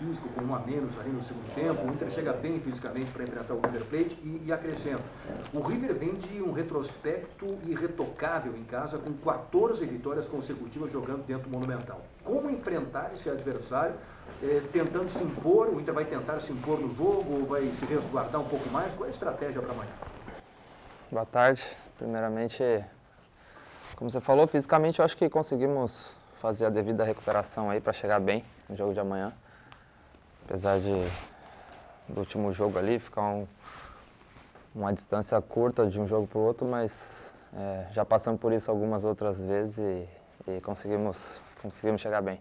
físico, com um a menos ali no segundo tempo. O Inter chega bem fisicamente para enfrentar o River Plate e acrescento. O River vem de um retrospecto irretocável em casa, com 14 vitórias consecutivas jogando dentro do Monumental. Como enfrentar esse adversário, tentando se impor? O Inter vai tentar se impor no jogo ou vai se resguardar um pouco mais? Qual é a estratégia para amanhã? Boa tarde. Primeiramente, como você falou, fisicamente eu acho que conseguimos fazer a devida recuperação aí para chegar bem no jogo de amanhã. Apesar do último jogo ali ficar uma distância curta de um jogo para o outro, mas já passamos por isso algumas outras vezes e conseguimos chegar bem.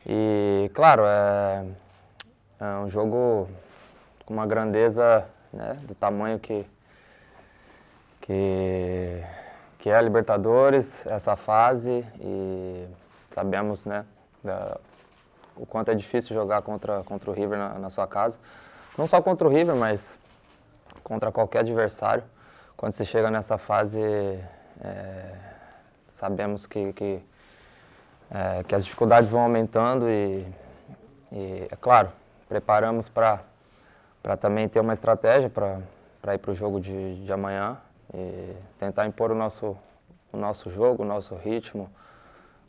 E claro, é um jogo com uma grandeza, né, do tamanho que é a Libertadores, essa fase, e sabemos, né, o quanto é difícil jogar contra o River na sua casa. Não só contra o River, mas contra qualquer adversário. Quando se chega nessa fase, sabemos que as dificuldades vão aumentando e é claro, preparamos para também ter uma estratégia para ir para o jogo de amanhã e tentar impor o nosso jogo, o nosso ritmo.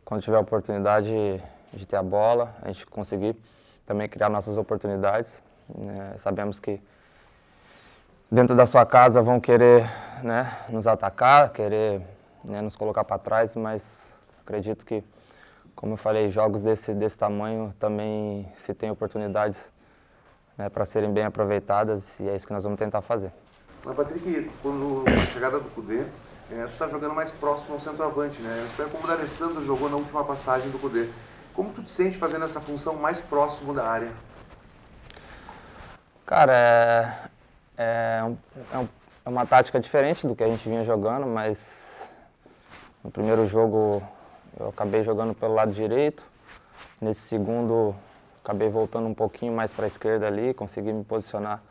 Quando tiver a oportunidade de ter a bola, a gente conseguir também criar nossas oportunidades. Sabemos que dentro da sua casa vão querer, né, nos atacar, querer, né, nos colocar para trás, mas acredito que, como eu falei, jogos desse tamanho também se tem oportunidades, né, para serem bem aproveitadas, e é isso que nós vamos tentar fazer. Mas, Patrick, quando a chegada do Kudê, tu está jogando mais próximo ao centroavante, né? Você como o D'Alessandro jogou na última passagem do Kudê. Como tu te sente fazendo essa função mais próximo da área? Cara, é uma tática diferente do que a gente vinha jogando, mas no primeiro jogo eu acabei jogando pelo lado direito. Nesse segundo, acabei voltando um pouquinho mais para a esquerda ali, consegui me posicionar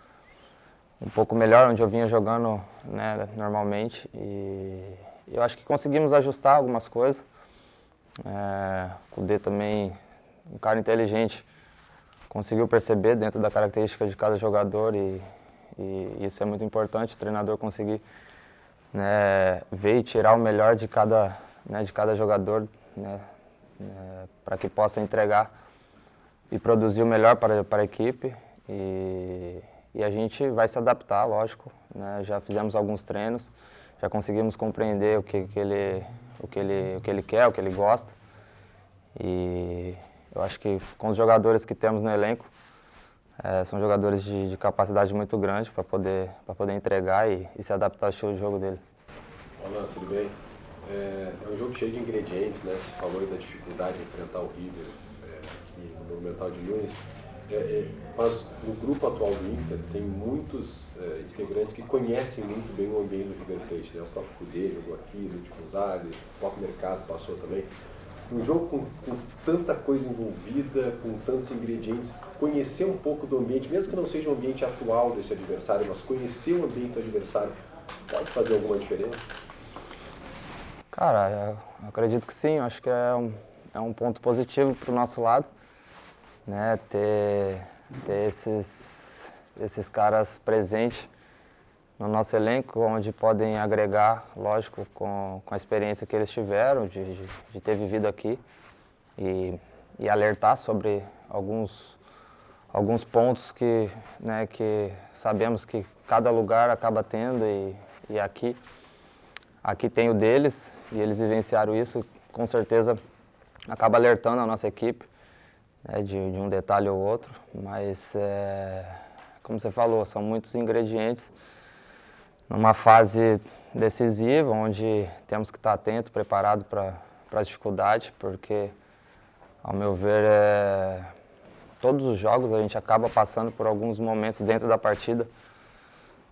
um pouco melhor onde eu vinha jogando, né, normalmente. E eu acho que conseguimos ajustar algumas coisas. O Kudê também, um cara inteligente, conseguiu perceber dentro da característica de cada jogador e isso é muito importante, o treinador conseguir, né, ver e tirar o melhor de cada jogador, né, para que possa entregar e produzir o melhor para a equipe. E a gente vai se adaptar, lógico, né? Já fizemos alguns treinos, já conseguimos compreender o que ele quer, o que ele gosta. E eu acho que com os jogadores que temos no elenco, são jogadores de capacidade muito grande para poder entregar e se adaptar ao estilo de jogo dele. Olá, tudo bem? É um jogo cheio de ingredientes, né? Você falou aí da dificuldade de enfrentar o River aqui no Monumental de Nunes. Mas no grupo atual do Inter tem muitos integrantes que conhecem muito bem o ambiente do River Plate, né? O próprio Kudê jogou aqui nos últimos anos, o próprio Mercado passou também. Um jogo com tanta coisa envolvida, com tantos ingredientes, conhecer um pouco do ambiente, mesmo que não seja o ambiente atual desse adversário, mas conhecer o ambiente do adversário, pode fazer alguma diferença? Cara, eu acredito que sim, eu acho que é um ponto positivo para o nosso lado, né, ter esses caras presentes no nosso elenco, onde podem agregar, lógico, com a experiência que eles tiveram, de ter vivido aqui e alertar sobre alguns pontos que sabemos que cada lugar acaba tendo e aqui tem o deles e eles vivenciaram isso, com certeza acaba alertando a nossa equipe, né, de um detalhe ou outro, mas como você falou, são muitos ingredientes numa fase decisiva, onde temos que estar atento, preparado para as dificuldades, porque, ao meu ver, todos os jogos a gente acaba passando por alguns momentos dentro da partida,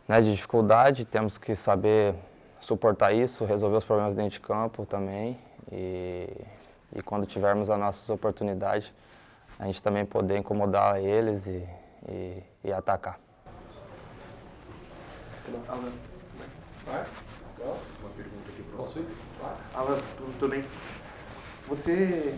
né, de dificuldade, temos que saber suportar isso, resolver os problemas dentro de campo também, e quando tivermos as nossas oportunidades, a gente também poder incomodar eles e atacar. Alan, uma pergunta aqui para você. Alan, tudo bem? Você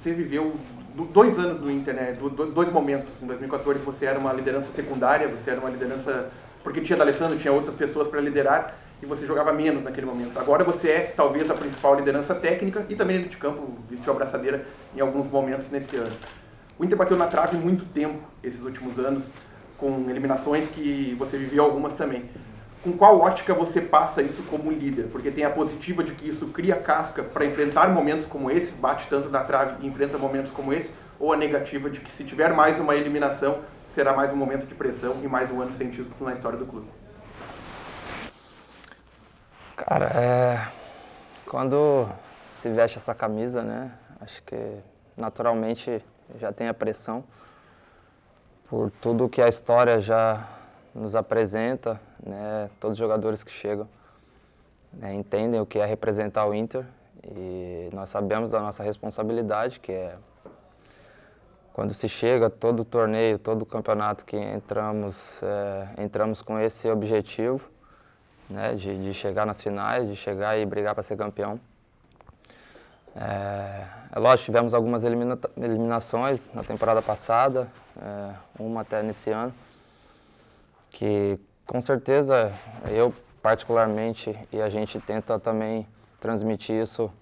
viveu 2 anos do Inter, né? Dois momentos. Em 2014 você era uma liderança secundária, você era uma liderança porque tinha D'Alessandro, tinha outras pessoas para liderar e você jogava menos naquele momento. Agora você é talvez a principal liderança técnica e também dentro de campo vestiu a braçadeira em alguns momentos nesse ano. O Inter bateu na trave muito tempo esses últimos anos, com eliminações que você viveu algumas também. Com qual ótica você passa isso como líder? Porque tem a positiva de que isso cria casca para enfrentar momentos como esse, bate tanto na trave e enfrenta momentos como esse, ou a negativa de que se tiver mais uma eliminação, será mais um momento de pressão e mais um ano sem título na história do clube? Cara, quando se veste essa camisa, né, acho que naturalmente já tem a pressão por tudo que a história já nos apresenta, né, todos os jogadores que chegam, né, entendem o que é representar o Inter e nós sabemos da nossa responsabilidade, que é quando se chega, todo torneio, todo campeonato que entramos com esse objetivo, né, de chegar nas finais, de chegar e brigar para ser campeão. É lógico, tivemos algumas eliminações na temporada passada, uma até nesse ano, que com certeza eu particularmente e a gente tenta também transmitir isso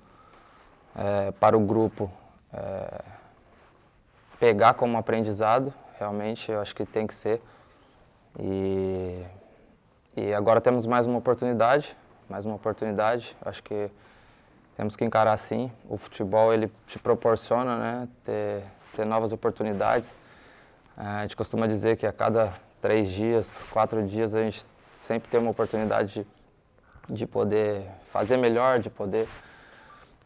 para o grupo, pegar como aprendizado, realmente eu acho que tem que ser. E agora temos mais uma oportunidade, acho que temos que encarar assim. O futebol ele te proporciona, né, ter novas oportunidades. A gente costuma dizer que a cada 3 dias, 4 dias a gente sempre tem uma oportunidade de poder fazer melhor, de poder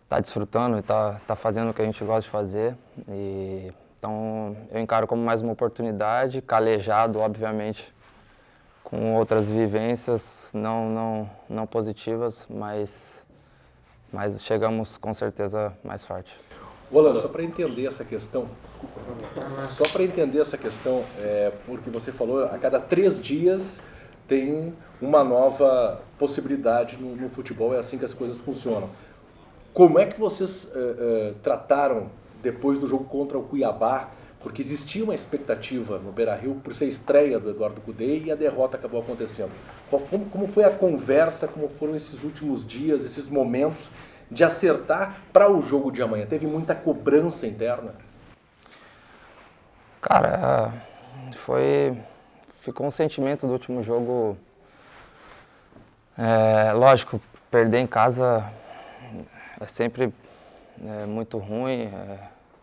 estar desfrutando e estar fazendo o que a gente gosta de fazer. Então eu encaro como mais uma oportunidade, calejado obviamente com outras vivências não positivas, mas chegamos com certeza mais forte. Roland, só para entender essa questão, porque você falou a cada 3 dias tem uma nova possibilidade no futebol, é assim que as coisas funcionam. Como é que vocês trataram depois do jogo contra o Cuiabá? Porque existia uma expectativa no Beira-Rio por ser a estreia do Eduardo Cudê e a derrota acabou acontecendo. Como foi a conversa, como foram esses últimos dias, esses momentos de acertar para o jogo de amanhã? Teve muita cobrança interna? Cara, ficou um sentimento do último jogo, lógico, perder em casa é sempre muito ruim,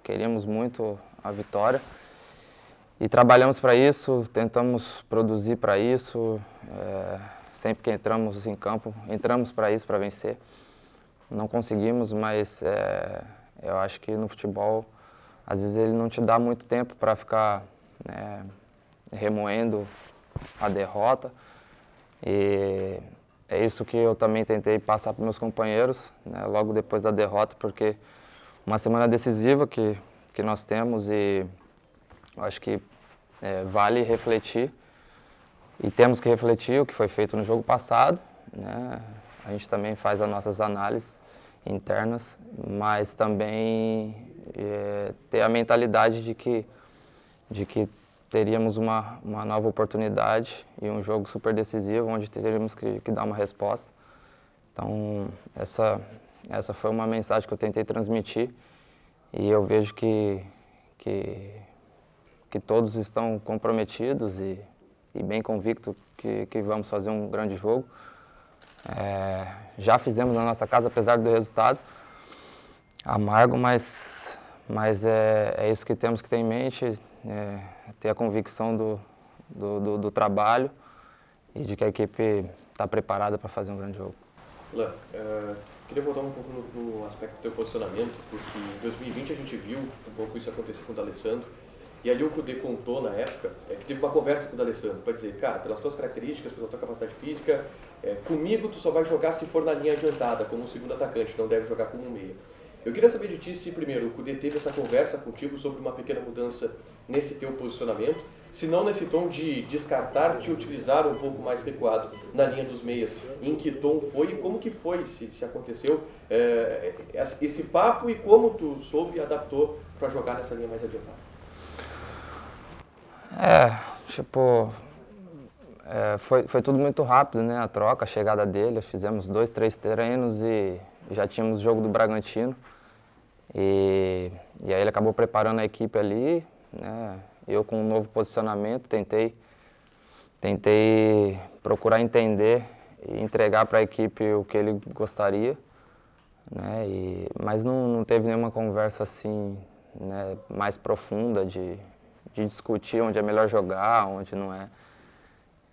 queríamos muito a vitória e trabalhamos para isso, tentamos produzir para isso, sempre que entramos em campo, entramos para isso, para vencer. Não conseguimos, mas eu acho que no futebol, às vezes ele não te dá muito tempo para ficar remoendo a derrota. E é isso que eu também tentei passar para meus companheiros, né, logo depois da derrota, porque uma semana decisiva que nós temos e eu acho que vale refletir. E temos que refletir o que foi feito no jogo passado, né? A gente também faz as nossas análises internas, mas também ter a mentalidade de que teríamos uma nova oportunidade e um jogo super decisivo, onde teríamos que dar uma resposta. Então, essa foi uma mensagem que eu tentei transmitir e eu vejo que todos estão comprometidos e bem convictos que vamos fazer um grande jogo. Já fizemos na nossa casa, apesar do resultado amargo, mas é isso que temos que ter em mente, ter a convicção do trabalho e de que a equipe está preparada para fazer um grande jogo. Lan, queria voltar um pouco no aspecto do teu posicionamento, porque em 2020 a gente viu um pouco isso acontecer com o D'Alessandro, e ali o Cudê contou na época que teve uma conversa com o D'Alessandro para dizer, cara, pelas tuas características, pela tua capacidade física, comigo tu só vai jogar se for na linha adiantada, como um segundo atacante, não deve jogar como um meia. Eu queria saber de ti se primeiro o Cudê teve essa conversa contigo sobre uma pequena mudança nesse teu posicionamento, se não nesse tom de descartar, te utilizar um pouco mais recuado na linha dos meias. Em que tom foi e como que foi, se aconteceu esse papo e como tu soube e adaptou para jogar nessa linha mais adiantada? Foi tudo muito rápido, né? A troca, a chegada dele, fizemos 2, 3 treinos e já tínhamos o jogo do Bragantino. E aí ele acabou preparando a equipe ali, né? Eu com um novo posicionamento tentei procurar entender e entregar para a equipe o que ele gostaria, né? Mas não teve nenhuma conversa assim, né, mais profunda de discutir onde é melhor jogar, onde não é.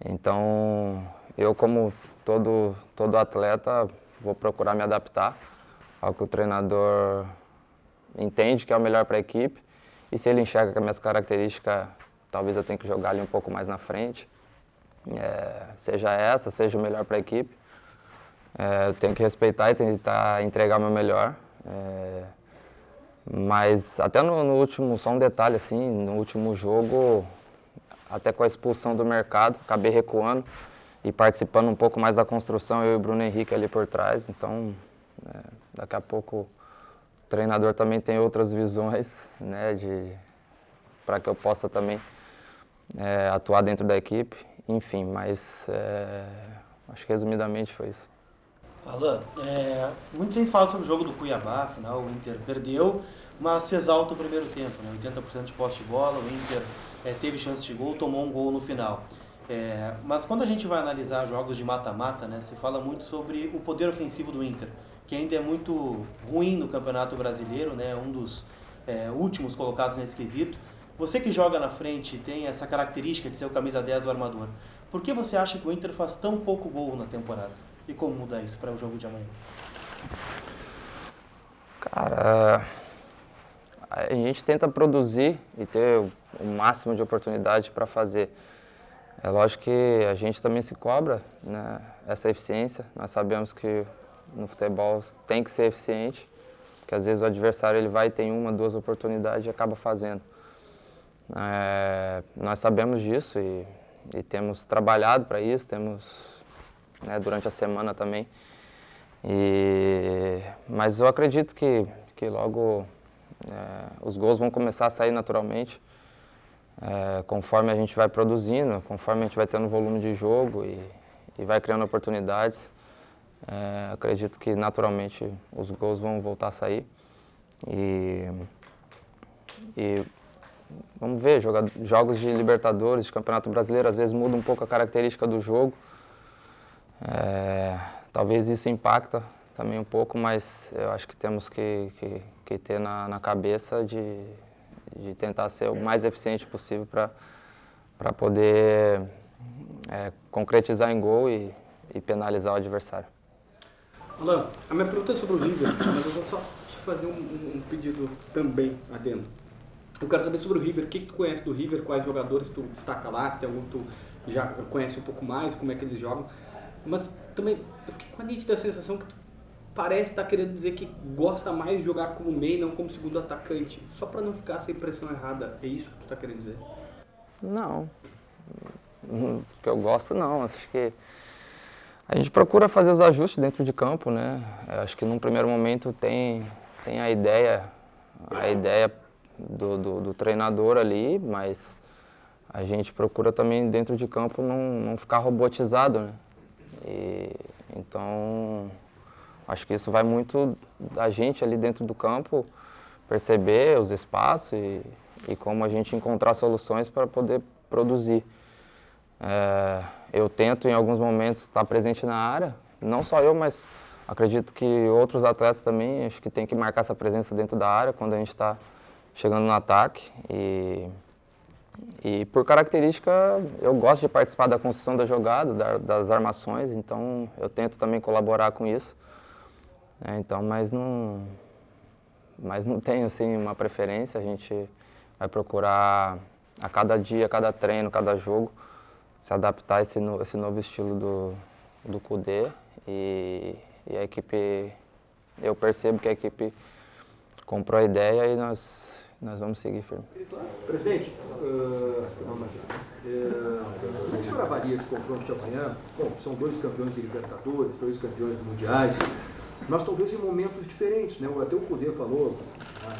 Então, eu como todo atleta vou procurar me adaptar ao que o treinador entende que é o melhor para a equipe. E se ele enxerga que as minhas características, talvez eu tenha que jogar ali um pouco mais na frente, seja o melhor para a equipe. Eu tenho que respeitar e tentar entregar o meu melhor. Mas até no último, só um detalhe assim, no último jogo, até com a expulsão do mercado, acabei recuando e participando um pouco mais da construção, eu e o Bruno Henrique ali por trás. Então, daqui a pouco o treinador também tem outras visões, né, para que eu possa também atuar dentro da equipe. Enfim, mas acho que resumidamente foi isso. Alan, muita gente fala sobre o jogo do Cuiabá, afinal o Inter perdeu, mas se exalta o primeiro tempo, né? 80% de posse de bola, o Inter teve chance de gol, tomou um gol no final. Mas quando a gente vai analisar jogos de mata-mata, né, se fala muito sobre o poder ofensivo do Inter, que ainda é muito ruim no Campeonato Brasileiro, né, um dos últimos colocados nesse quesito. Você que joga na frente tem essa característica de ser o camisa 10 do armador. Por que você acha que o Inter faz tão pouco gol na temporada? E como mudar isso para o jogo de amanhã? Cara, a gente tenta produzir e ter o máximo de oportunidade para fazer. É lógico que a gente também se cobra, né, essa eficiência. Nós sabemos que no futebol tem que ser eficiente, porque às vezes o adversário ele vai e tem 1, 2 oportunidades e acaba fazendo. Nós sabemos disso e temos trabalhado para isso, temos, né, durante a semana também. Mas eu acredito que logo os gols vão começar a sair naturalmente, conforme a gente vai produzindo, conforme a gente vai tendo volume de jogo e vai criando oportunidades. Acredito que naturalmente os gols vão voltar a sair. E vamos ver, jogos de Libertadores, de Campeonato Brasileiro, às vezes muda um pouco a característica do jogo. Talvez isso impacta também um pouco, mas eu acho que temos que ter na cabeça de tentar ser o mais eficiente possível para poder concretizar em gol e penalizar o adversário. Alan, a minha pergunta é sobre o River, mas eu vou só te fazer um pedido também adendo. Eu quero saber sobre o River, o que tu conhece do River, quais jogadores tu destaca lá, se tem algum que tu já conhece um pouco mais, como é que eles jogam. Mas também eu fiquei com a nítida sensação que tu parece estar querendo dizer que gosta mais de jogar como meio, não como segundo atacante. Só para não ficar essa impressão errada, é isso que tu está querendo dizer? Não, que eu gosto não, acho que a gente procura fazer os ajustes dentro de campo, né? Eu acho que num primeiro momento tem a ideia do treinador ali, mas a gente procura também dentro de campo não ficar robotizado, né? Então, acho que isso vai muito da gente ali dentro do campo, perceber os espaços e como a gente encontrar soluções para poder produzir. Eu tento em alguns momentos estar presente na área, não só eu, mas acredito que outros atletas também, acho que tem que marcar essa presença dentro da área quando a gente está chegando no ataque. E por característica, eu gosto de participar da construção da jogada, das armações, então eu tento também colaborar com isso. Mas não tenho assim uma preferência, a gente vai procurar a cada dia, a cada treino, cada jogo, se adaptar a esse novo estilo do Kudê e a equipe, eu percebo que a equipe comprou a ideia e nós vamos seguir firme. Presidente, como é que o senhor avalia esse confronto de amanhã? Bom, são 2 campeões de Libertadores, 2 campeões de Mundiais, mas talvez em momentos diferentes, né? Até o Cudê falou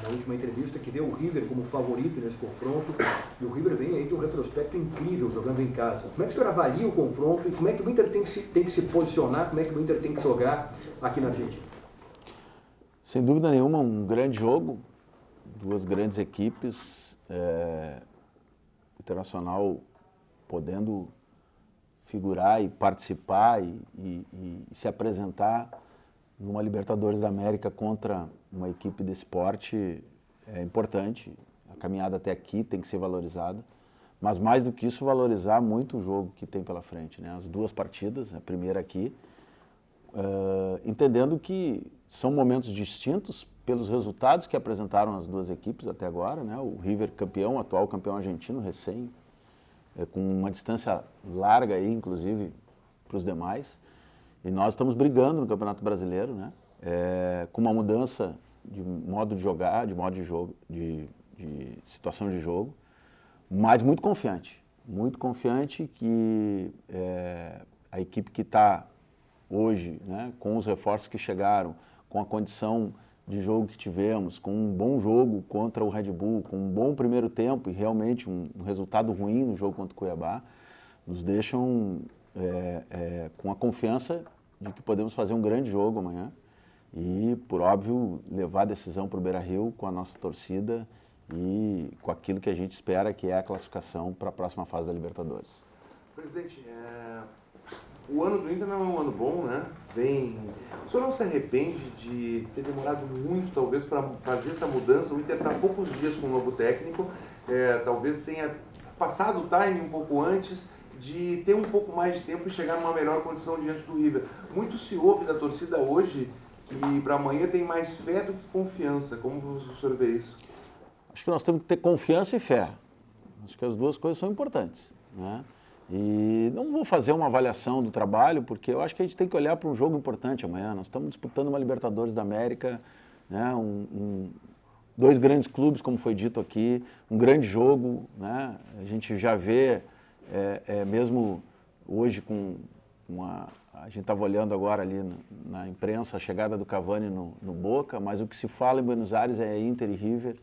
na última entrevista que vê o River como favorito nesse confronto, e o River vem aí de um retrospecto incrível jogando em casa. Como é que o senhor avalia o confronto e como é que o Inter tem que se posicionar, como é que o Inter tem que jogar aqui na Argentina? Sem dúvida nenhuma, um grande jogo, 2 grandes equipes, Internacional podendo figurar e participar e se apresentar numa Libertadores da América contra uma equipe desse porte é importante. A caminhada até aqui tem que ser valorizada, mas mais do que isso, valorizar muito o jogo que tem pela frente, né? As 2 partidas, a primeira aqui, entendendo que são momentos distintos pelos resultados que apresentaram as 2 equipes até agora, né? O River campeão, atual campeão argentino, recém, com uma distância larga aí, inclusive, para os demais. E nós estamos brigando no Campeonato Brasileiro, né? Com uma mudança de modo de jogar, de modo de jogo, de situação de jogo, mas muito confiante que a equipe que está hoje, né, com os reforços que chegaram, com a condição de jogo que tivemos, com um bom jogo contra o Red Bull, com um bom primeiro tempo e realmente um resultado ruim no jogo contra o Cuiabá, nos deixam com a confiança de que podemos fazer um grande jogo amanhã e, por óbvio, levar a decisão para o Beira-Rio com a nossa torcida e com aquilo que a gente espera, que é a classificação para a próxima fase da Libertadores. Presidente, o ano do Inter não é um ano bom, né? O senhor não se arrepende de ter demorado muito, talvez, para fazer essa mudança? O Inter está há poucos dias com um novo técnico, talvez tenha passado o time um pouco antes de ter um pouco mais de tempo e chegar numa melhor condição diante do River. Muito se ouve da torcida hoje que para amanhã tem mais fé do que confiança. Como o senhor vê isso? Acho que nós temos que ter confiança e fé. Acho que as 2 coisas são importantes, né? E não vou fazer uma avaliação do trabalho, porque eu acho que a gente tem que olhar para um jogo importante amanhã. Nós estamos disputando uma Libertadores da América, né? 2 grandes clubes, como foi dito aqui, um grande jogo, né? A gente já vê, mesmo hoje a gente estava olhando agora ali na imprensa a chegada do Cavani no Boca, mas o que se fala em Buenos Aires é Inter e River,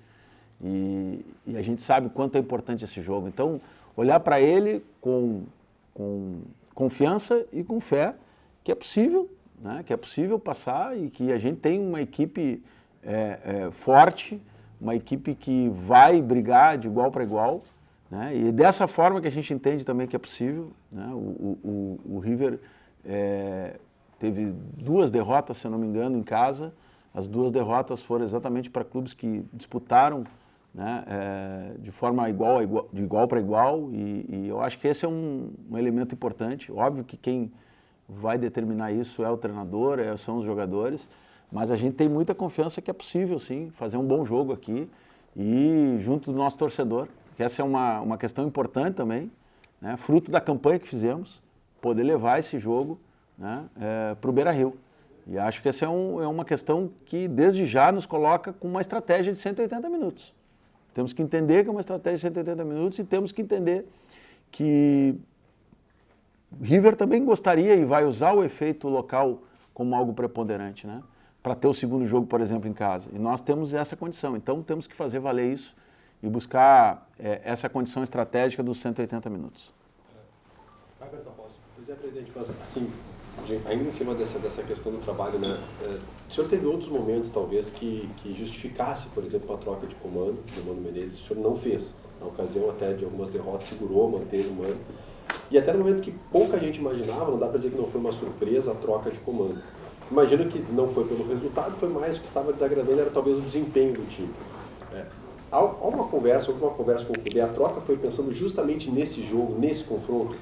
e a gente sabe quanto é importante esse jogo. Então, olhar para ele com confiança e com fé, que é possível, né? Que é possível passar e que a gente tem uma equipe forte, uma equipe que vai brigar de igual para igual, né? E dessa forma que a gente entende também que é possível, né? O River teve 2 derrotas, se eu não me engano, em casa. As 2 derrotas foram exatamente para clubes que disputaram, né, de forma de igual para igual, e eu acho que esse é um elemento importante. Óbvio que quem vai determinar isso é o treinador, são os jogadores, mas a gente tem muita confiança que é possível, sim, fazer um bom jogo aqui e junto do nosso torcedor, que essa é uma questão importante também, né, fruto da campanha que fizemos, poder levar esse jogo, né, para o Beira-Rio. E acho que essa é uma questão que desde já nos coloca com uma estratégia de 180 minutos. Temos que entender que é uma estratégia de 180 minutos e temos que entender que o River também gostaria e vai usar o efeito local como algo preponderante, né? Para ter o segundo jogo, por exemplo, em casa. E nós temos essa condição, então temos que fazer valer isso e buscar essa condição estratégica dos 180 minutos. Pois é, presidente, mas assim, ainda em cima dessa questão do trabalho, né, o senhor teve outros momentos, talvez, que justificasse, por exemplo, a troca de comando do Mano Menezes, o senhor não fez. Na ocasião até de algumas derrotas, segurou, manteve o Mano. E até no momento que pouca gente imaginava, não dá para dizer que não foi uma surpresa a troca de comando. Imagino que não foi pelo resultado, foi mais o que estava desagradando, era talvez o desempenho do time. Há uma conversa com o Cudê, a troca foi pensando justamente nesse jogo, nesse confronto,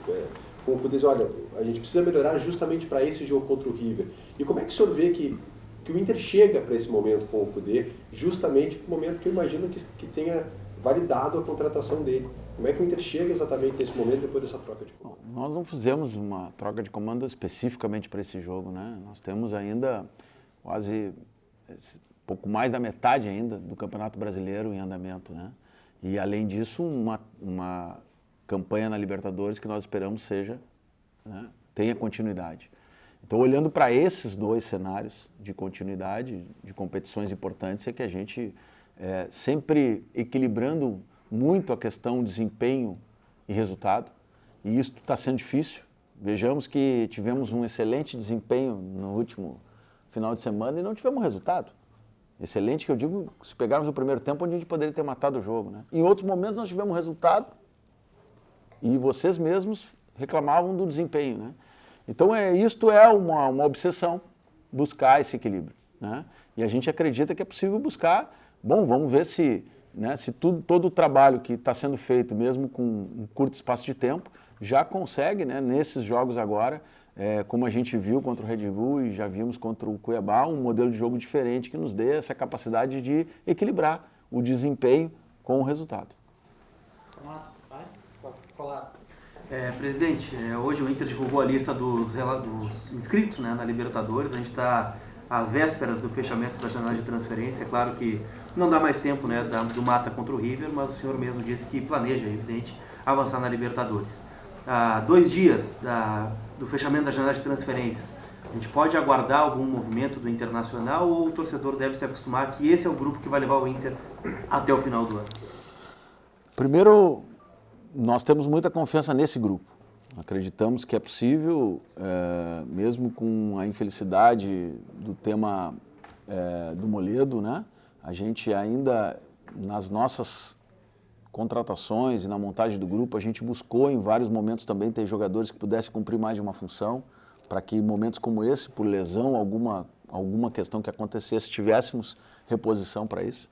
com o Cudê, olha, a gente precisa melhorar justamente para esse jogo contra o River. E como é que o senhor vê que o Inter chega para esse momento com o Cudê, justamente no momento que eu imagino que tenha validado a contratação dele? Como é que o Inter chega exatamente nesse momento depois dessa troca de comando? Nós não fizemos uma troca de comando especificamente para esse jogo, né? Nós temos ainda quase pouco mais da metade ainda do Campeonato Brasileiro em andamento, né? E além disso, uma campanha na Libertadores que nós esperamos tenha continuidade. Então, olhando para esses dois cenários de continuidade, de competições importantes, é que a gente sempre equilibrando muito a questão desempenho e resultado, e isso está sendo difícil. Vejamos que tivemos um excelente desempenho no último final de semana e não tivemos resultado. Excelente, que eu digo, se pegarmos o primeiro tempo, onde a gente poderia ter matado o jogo, né? Em outros momentos nós tivemos resultado e vocês mesmos reclamavam do desempenho, né? Então isto é uma obsessão, buscar esse equilíbrio, né? E a gente acredita que é possível buscar. Bom, vamos ver se todo o trabalho que está sendo feito, mesmo com um curto espaço de tempo, já consegue, né, nesses jogos agora, como a gente viu contra o Red Bull e já vimos contra o Cuiabá, um modelo de jogo diferente que nos dê essa capacidade de equilibrar o desempenho com o resultado. Nossa, vai falar. Presidente, hoje o Inter divulgou a lista dos inscritos, né, na Libertadores. A gente está às vésperas do fechamento da janela de transferência. Claro que não dá mais tempo, né, do mata contra o River, mas o senhor mesmo disse que planeja, é evidente, avançar na Libertadores. 2 dias do fechamento da janela de transferências, a gente pode aguardar algum movimento do Internacional ou o torcedor deve se acostumar que esse é o grupo que vai levar o Inter até o final do ano? Primeiro, nós temos muita confiança nesse grupo. Acreditamos que é possível, mesmo com a infelicidade do tema do Moledo, né? A gente ainda, nas nossas contratações e na montagem do grupo, a gente buscou em vários momentos também ter jogadores que pudessem cumprir mais de uma função, para que momentos como esse, por lesão, alguma questão que acontecesse, tivéssemos reposição para isso.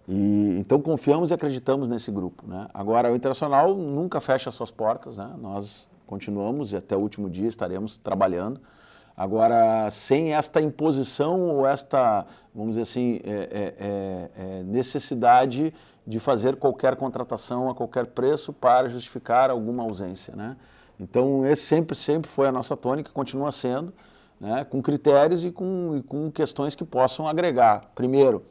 Então confiamos e acreditamos nesse grupo, né? Agora, o Internacional nunca fecha suas portas, né? Nós continuamos e até o último dia estaremos trabalhando. Agora, sem esta imposição ou esta, vamos dizer assim, necessidade de fazer qualquer contratação a qualquer preço para justificar alguma ausência, né? Então, esse sempre foi a nossa tônica, continua sendo, né? Com critérios e com questões que possam agregar, primeiro,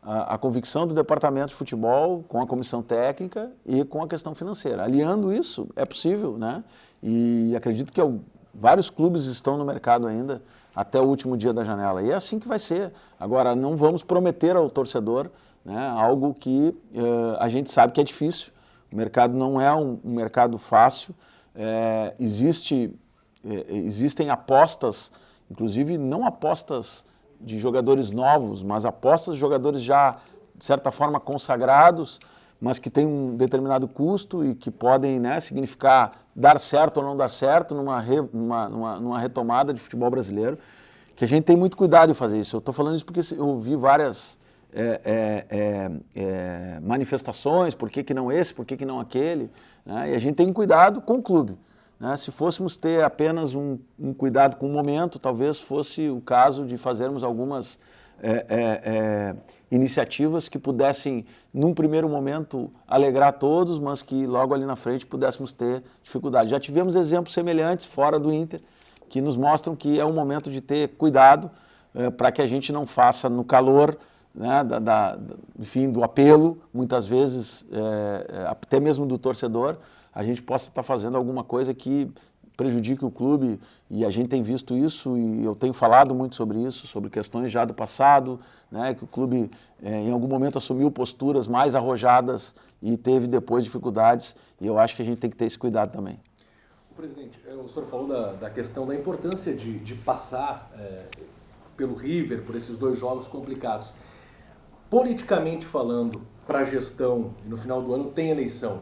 a convicção do departamento de futebol com a comissão técnica e com a questão financeira. Aliando isso, é possível, né? E acredito que vários clubes estão no mercado ainda até o último dia da janela. E é assim que vai ser. Agora, não vamos prometer ao torcedor, né, algo que a gente sabe que é difícil. O mercado não é um mercado fácil. Existem apostas, inclusive não apostas de jogadores novos, mas apostas de jogadores já, de certa forma, consagrados, mas que têm um determinado custo e que podem, né, significar dar certo ou não dar certo numa retomada de futebol brasileiro, que a gente tem muito cuidado em fazer isso. Eu estou falando isso porque eu ouvi várias manifestações, por que não esse, por que não aquele, né, e a gente tem cuidado com o clube. Né? Se fôssemos ter apenas um cuidado com o momento, talvez fosse o caso de fazermos algumas iniciativas que pudessem, num primeiro momento, alegrar todos, mas que logo ali na frente pudéssemos ter dificuldade. Já tivemos exemplos semelhantes fora do Inter, que nos mostram que é um momento de ter cuidado para que a gente não faça no calor, né, enfim, do apelo, muitas vezes, até mesmo do torcedor, a gente possa estar fazendo alguma coisa que prejudique o clube, e a gente tem visto isso, e eu tenho falado muito sobre isso, sobre questões já do passado, né, que o clube em algum momento assumiu posturas mais arrojadas e teve depois dificuldades, e eu acho que a gente tem que ter esse cuidado também. Presidente, o senhor falou da questão da importância de passar pelo River, por esses 2 jogos complicados. Politicamente falando, para a gestão, e no final do ano tem eleição,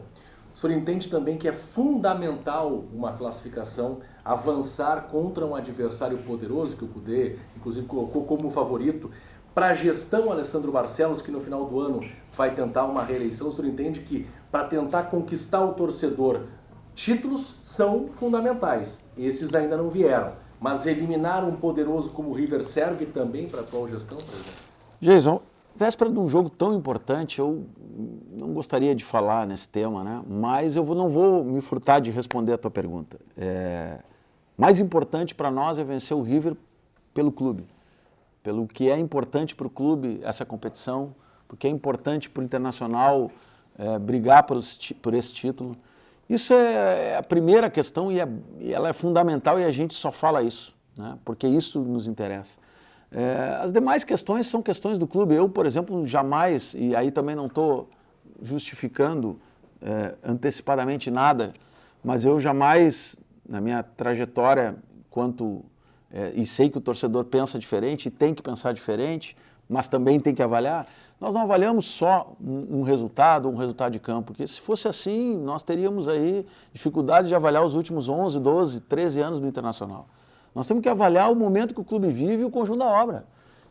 o senhor entende também que é fundamental uma classificação avançar contra um adversário poderoso, que o Cudê, inclusive, colocou como favorito, para a gestão Alessandro Barcelos, que no final do ano vai tentar uma reeleição? O senhor entende que para tentar conquistar o torcedor, títulos são fundamentais, esses ainda não vieram, mas eliminar um poderoso como o River serve também para a atual gestão, por exemplo? Jason, véspera de um jogo tão importante, eu não gostaria de falar nesse tema, né? Mas eu não vou me furtar de responder a tua pergunta. Mais importante para nós é vencer o River pelo clube, pelo que é importante para o clube essa competição, porque é importante para o Internacional brigar por esse título. Isso é a primeira questão e ela é fundamental e a gente só fala isso, né? Porque isso nos interessa. As demais questões são questões do clube. Eu, por exemplo, jamais, e aí também não estou justificando antecipadamente nada, mas eu jamais, na minha trajetória, e sei que o torcedor pensa diferente e tem que pensar diferente, mas também tem que avaliar, nós não avaliamos só um resultado de campo, porque se fosse assim, nós teríamos aí dificuldades de avaliar os últimos 11, 12, 13 anos do Internacional. Nós temos que avaliar o momento que o clube vive e o conjunto da obra.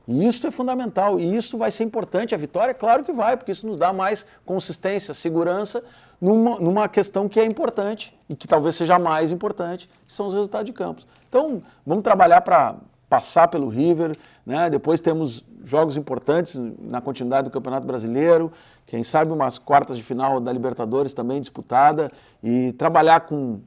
E isso é fundamental, e isso vai ser importante. A vitória, claro que vai, porque isso nos dá mais consistência, segurança numa questão que é importante e que talvez seja a mais importante, que são os resultados de campos. Então, vamos trabalhar para passar pelo River, né? Depois temos jogos importantes na continuidade do Campeonato Brasileiro, quem sabe umas quartas de final da Libertadores também disputada, e trabalhar como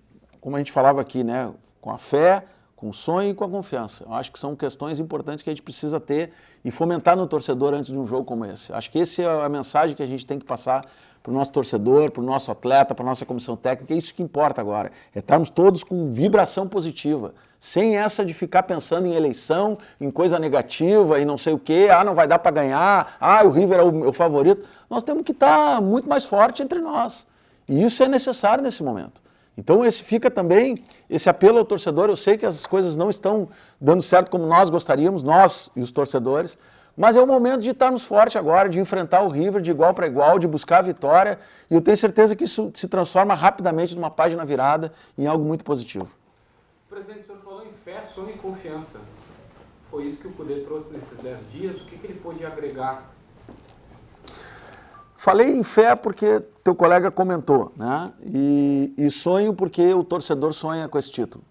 a gente falava aqui, né? Com a fé, com o sonho e com a confiança. Eu acho que são questões importantes que a gente precisa ter e fomentar no torcedor antes de um jogo como esse. Acho que essa é a mensagem que a gente tem que passar para o nosso torcedor, para o nosso atleta, para a nossa comissão técnica. É isso que importa agora. É estarmos todos com vibração positiva, sem essa de ficar pensando em eleição, em coisa negativa e não sei o quê, não vai dar para ganhar, o River é o meu favorito. Nós temos que estar muito mais forte entre nós. E isso é necessário nesse momento. Então fica também esse apelo ao torcedor. Eu sei que as coisas não estão dando certo como nós gostaríamos, nós e os torcedores, mas é o momento de estarmos fortes agora, de enfrentar o River de igual para igual, de buscar a vitória, e eu tenho certeza que isso se transforma rapidamente numa página virada em algo muito positivo. Presidente, o senhor falou em fé, sonho e confiança. Foi isso que o Cudê trouxe nesses 10 dias? O que ele pôde agregar? Falei em fé porque teu colega comentou, né? E sonho porque o torcedor sonha com esse título.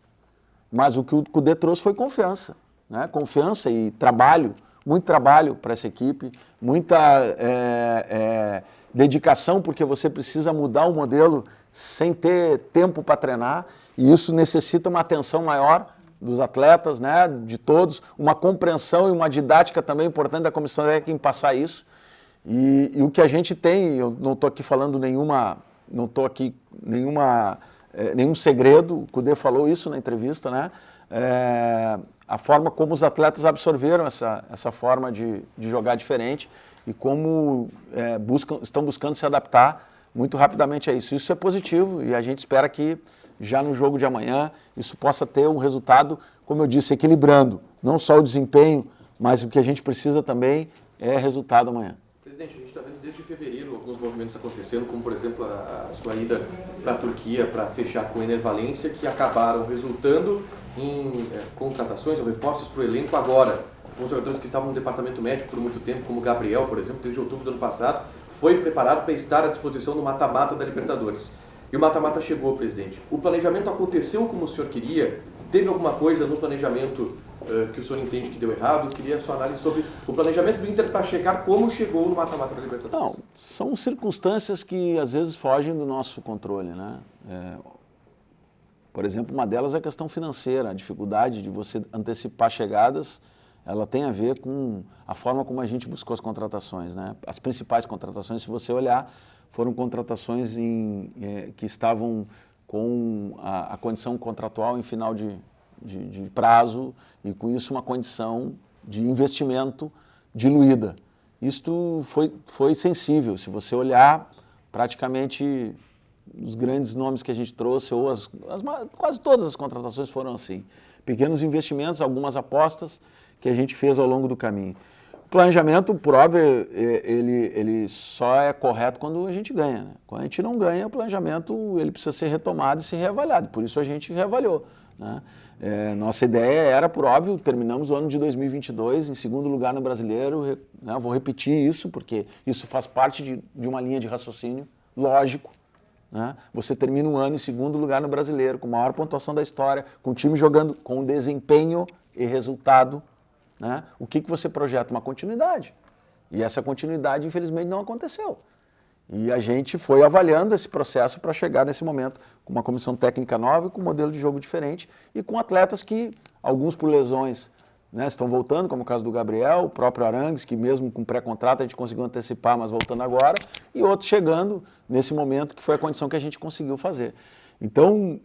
Mas o que o Cudê trouxe foi confiança, né? Confiança e trabalho, muito trabalho para essa equipe, muita dedicação, porque você precisa mudar o modelo sem ter tempo para treinar, e isso necessita uma atenção maior dos atletas, né? De todos, uma compreensão e uma didática também importante da comissão técnica em passar isso. E o que a gente tem, eu não estou aqui falando nenhum segredo, o Cudê falou isso na entrevista, né? A forma como os atletas absorveram essa forma de jogar diferente e como estão buscando se adaptar muito rapidamente a isso. Isso é positivo e a gente espera que já no jogo de amanhã isso possa ter um resultado, como eu disse, equilibrando não só o desempenho, mas o que a gente precisa também é resultado amanhã. Presidente, a gente está vendo desde fevereiro alguns movimentos acontecendo, como por exemplo a sua ida para a Turquia para fechar com o Ener Valencia, que acabaram resultando em contratações ou reforços para o elenco agora. Alguns jogadores que estavam no departamento médico por muito tempo, como o Gabriel, por exemplo, desde outubro do ano passado, foi preparado para estar à disposição no mata-mata da Libertadores. E o mata-mata chegou, presidente. O planejamento aconteceu como o senhor queria? Teve alguma coisa no planejamento que o senhor entende que deu errado? Eu queria a sua análise sobre o planejamento do Inter para chegar, como chegou no mata-mata da Libertadores. Não, são circunstâncias que às vezes fogem do nosso controle, né? Por exemplo, uma delas é a questão financeira, a dificuldade de você antecipar chegadas, ela tem a ver com a forma como a gente buscou as contratações, né? As principais contratações, se você olhar, foram contratações que estavam com a condição contratual em final de prazo e com isso uma condição de investimento diluída. Isto foi sensível. Se você olhar, praticamente os grandes nomes que a gente trouxe, ou quase todas as contratações foram assim. Pequenos investimentos, algumas apostas que a gente fez ao longo do caminho. O planejamento, por óbvio, ele só é correto quando a gente ganha, né? Quando a gente não ganha, o planejamento ele precisa ser retomado e ser reavaliado. Por isso a gente reavaliou, né? Nossa ideia era, por óbvio, terminamos o ano de 2022 em segundo lugar no Brasileiro. Né? Vou repetir isso, porque isso faz parte de uma linha de raciocínio lógico. Né? Você termina um ano em segundo lugar no Brasileiro, com a maior pontuação da história, com o time jogando com desempenho e resultado. Né? O que você projeta? Uma continuidade. E essa continuidade, infelizmente, não aconteceu. E a gente foi avaliando esse processo para chegar nesse momento com uma comissão técnica nova, com um modelo de jogo diferente e com atletas que, alguns por lesões, né, estão voltando, como o caso do Gabriel, o próprio Arangues, que mesmo com pré-contrato a gente conseguiu antecipar, mas voltando agora, e outros chegando nesse momento, que foi a condição que a gente conseguiu fazer. Então,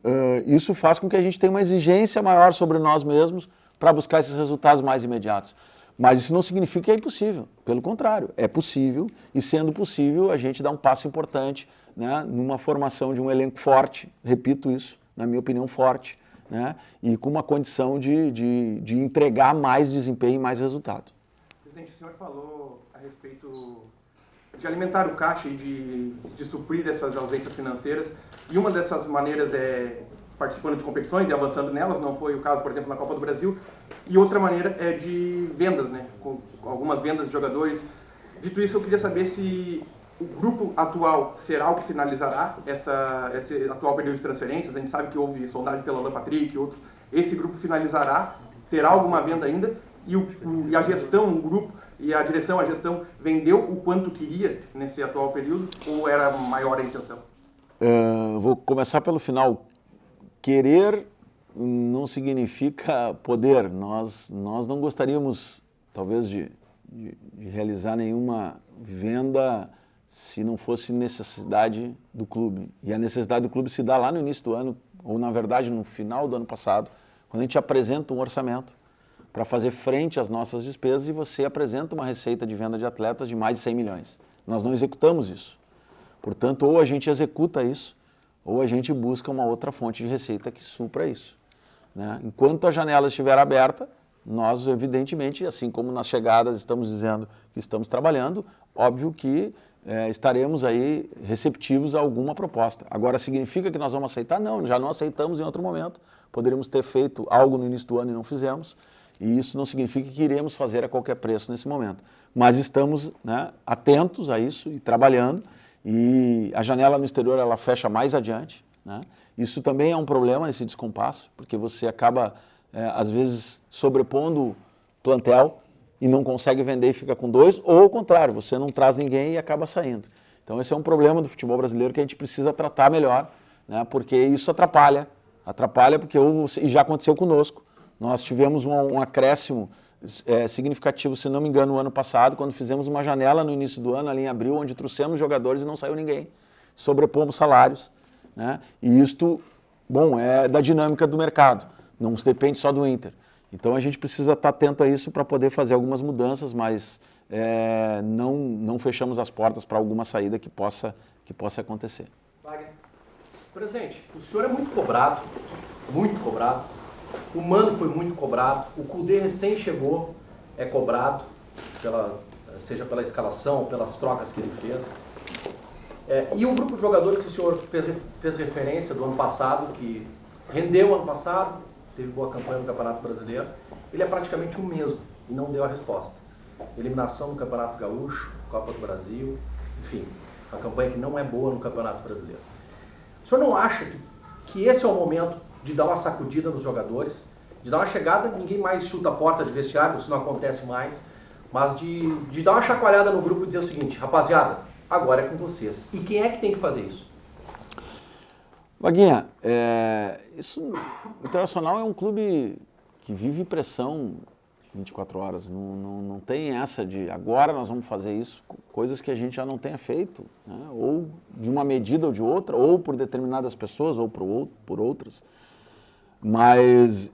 isso faz com que a gente tenha uma exigência maior sobre nós mesmos para buscar esses resultados mais imediatos. Mas isso não significa que é impossível, pelo contrário, é possível, e sendo possível, a gente dá um passo importante, né, numa formação de um elenco forte, repito isso, na minha opinião, forte, né, e com uma condição de entregar mais desempenho e mais resultado. Presidente, o senhor falou a respeito de alimentar o caixa e de suprir essas ausências financeiras, e uma dessas maneiras é participando de competições e avançando nelas, não foi o caso, por exemplo, na Copa do Brasil, e outra maneira é de vendas, né, com algumas vendas de jogadores. Dito isso, eu queria saber se o grupo atual será o que finalizará esse atual período de transferências. A gente sabe que houve sondagem pela Alan Patrick e outros. Esse grupo finalizará, terá alguma venda ainda, e a gestão, o grupo e a direção, a gestão, vendeu o quanto queria nesse atual período, ou era maior a intenção? Vou começar pelo final. Querer não significa poder. Nós não gostaríamos, talvez, de realizar nenhuma venda se não fosse necessidade do clube. E a necessidade do clube se dá lá no início do ano, ou na verdade no final do ano passado, quando a gente apresenta um orçamento para fazer frente às nossas despesas e você apresenta uma receita de venda de atletas de mais de 100 milhões. Nós não executamos isso. Portanto, ou a gente executa isso, ou a gente busca uma outra fonte de receita que supra isso, né? Enquanto a janela estiver aberta, nós, evidentemente, assim como nas chegadas estamos dizendo que estamos trabalhando, óbvio que estaremos aí receptivos a alguma proposta. Agora, significa que nós vamos aceitar? Não, já não aceitamos em outro momento. Poderíamos ter feito algo no início do ano e não fizemos, e isso não significa que iremos fazer a qualquer preço nesse momento. Mas estamos, né, atentos a isso e trabalhando, e a janela no exterior ela fecha mais adiante, né? Isso também é um problema, esse descompasso, porque você acaba, às vezes, sobrepondo plantel e não consegue vender e fica com 2, ou ao contrário, você não traz ninguém e acaba saindo. Então esse é um problema do futebol brasileiro que a gente precisa tratar melhor, né? Porque isso atrapalha porque e já aconteceu conosco. Nós tivemos um acréscimo significativo, se não me engano, no ano passado, quando fizemos uma janela no início do ano, ali em abril, onde trouxemos jogadores e não saiu ninguém. Sobrepomos salários, né? E isto, bom, é da dinâmica do mercado, não se depende só do Inter. Então a gente precisa estar atento a isso para poder fazer algumas mudanças, mas não fechamos as portas para alguma saída que possa acontecer. Wagner. Presidente, o senhor é muito cobrado, o Mano foi muito cobrado, o Kudê recém chegou, é cobrado, seja pela escalação, pelas trocas que ele fez. E o grupo de jogadores que o senhor fez referência do ano passado, que rendeu ano passado, teve boa campanha no Campeonato Brasileiro, ele é praticamente o mesmo e não deu a resposta. Eliminação no Campeonato Gaúcho, Copa do Brasil, enfim, uma campanha que não é boa no Campeonato Brasileiro. O senhor não acha que esse é o momento de dar uma sacudida nos jogadores, de dar uma chegada, ninguém mais chuta a porta de vestiário, isso não acontece mais, mas de dar uma chacoalhada no grupo e dizer o seguinte: rapaziada, agora é com vocês. E quem é que tem que fazer isso? Vaguinha, o Internacional é um clube que vive pressão 24 horas. Não tem essa de agora nós vamos fazer isso, coisas que a gente já não tenha feito, né? Ou de uma medida ou de outra, ou por determinadas pessoas, ou por outras. Mas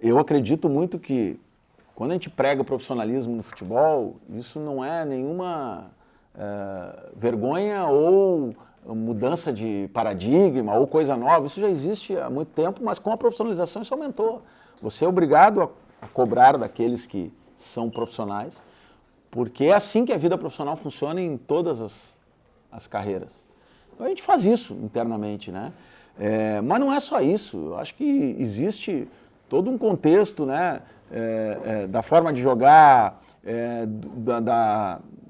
eu acredito muito que quando a gente prega o profissionalismo no futebol, isso não é nenhuma vergonha ou mudança de paradigma ou coisa nova. Isso já existe há muito tempo, mas com a profissionalização isso aumentou. Você é obrigado a cobrar daqueles que são profissionais, porque é assim que a vida profissional funciona em todas as carreiras. Então a gente faz isso internamente, né? Mas não é só isso. Eu acho que existe todo um contexto, né, da forma de jogar,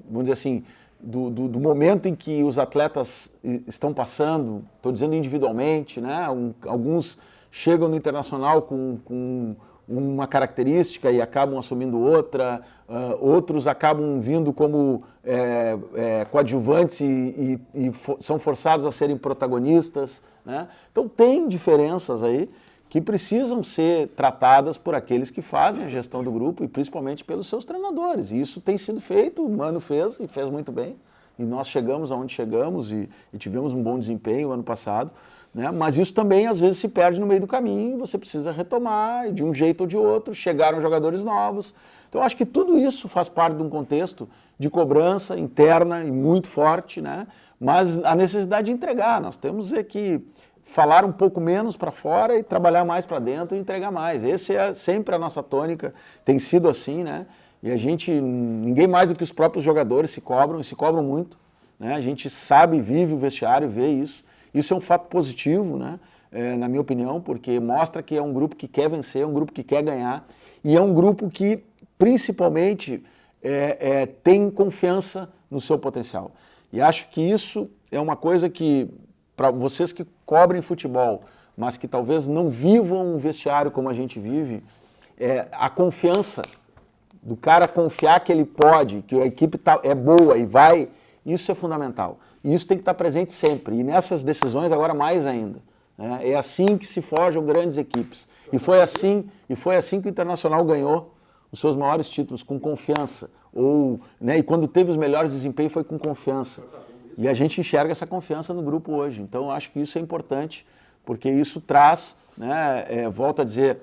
vamos dizer assim, do momento em que os atletas estão passando, estou dizendo individualmente, né? Alguns chegam no Internacional com uma característica e acabam assumindo outra, outros acabam vindo como coadjuvantes e são forçados a serem protagonistas, né? Então tem diferenças aí que precisam ser tratadas por aqueles que fazem a gestão do grupo e principalmente pelos seus treinadores. E isso tem sido feito, o Mano fez e fez muito bem. E nós chegamos aonde chegamos e tivemos um bom desempenho ano passado, né? Mas isso também às vezes se perde no meio do caminho, você precisa retomar e de um jeito ou de outro, chegaram jogadores novos. Então eu acho que tudo isso faz parte de um contexto de cobrança interna e muito forte, né? Mas a necessidade de entregar, nós temos que falar um pouco menos para fora e trabalhar mais para dentro e entregar mais. Esse é sempre a nossa tônica, tem sido assim, né? E a gente, ninguém mais do que os próprios jogadores se cobram muito, né? A gente sabe, vive o vestiário, vê isso. Isso é um fato positivo, né? Na minha opinião, porque mostra que é um grupo que quer vencer, é um grupo que quer ganhar e é um grupo que, principalmente, tem confiança no seu potencial. E acho que isso é uma coisa que, para vocês que cobrem futebol, mas que talvez não vivam um vestiário como a gente vive, a confiança do cara confiar que ele pode, que a equipe é boa e vai, isso é fundamental. E isso tem que estar presente sempre. E nessas decisões agora mais ainda. Né? É assim que se forjam grandes equipes. E foi assim que o Internacional ganhou os seus maiores títulos, com confiança. Né? E quando teve os melhores desempenhos foi com confiança. E a gente enxerga essa confiança no grupo hoje. Então, eu acho que isso é importante, porque isso traz, né, volto a dizer,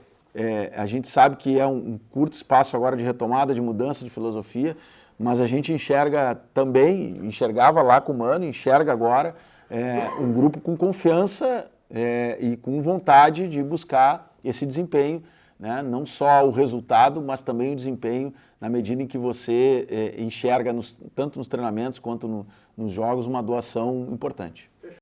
a gente sabe que é um curto espaço agora de retomada, de mudança de filosofia, mas a gente enxerga também, enxergava lá com o Mano, enxerga agora um grupo com confiança e com vontade de buscar esse desempenho, né? Não só o resultado, mas também o desempenho, na medida em que você enxerga, tanto nos treinamentos quanto nos jogos, uma doação importante. Fechou.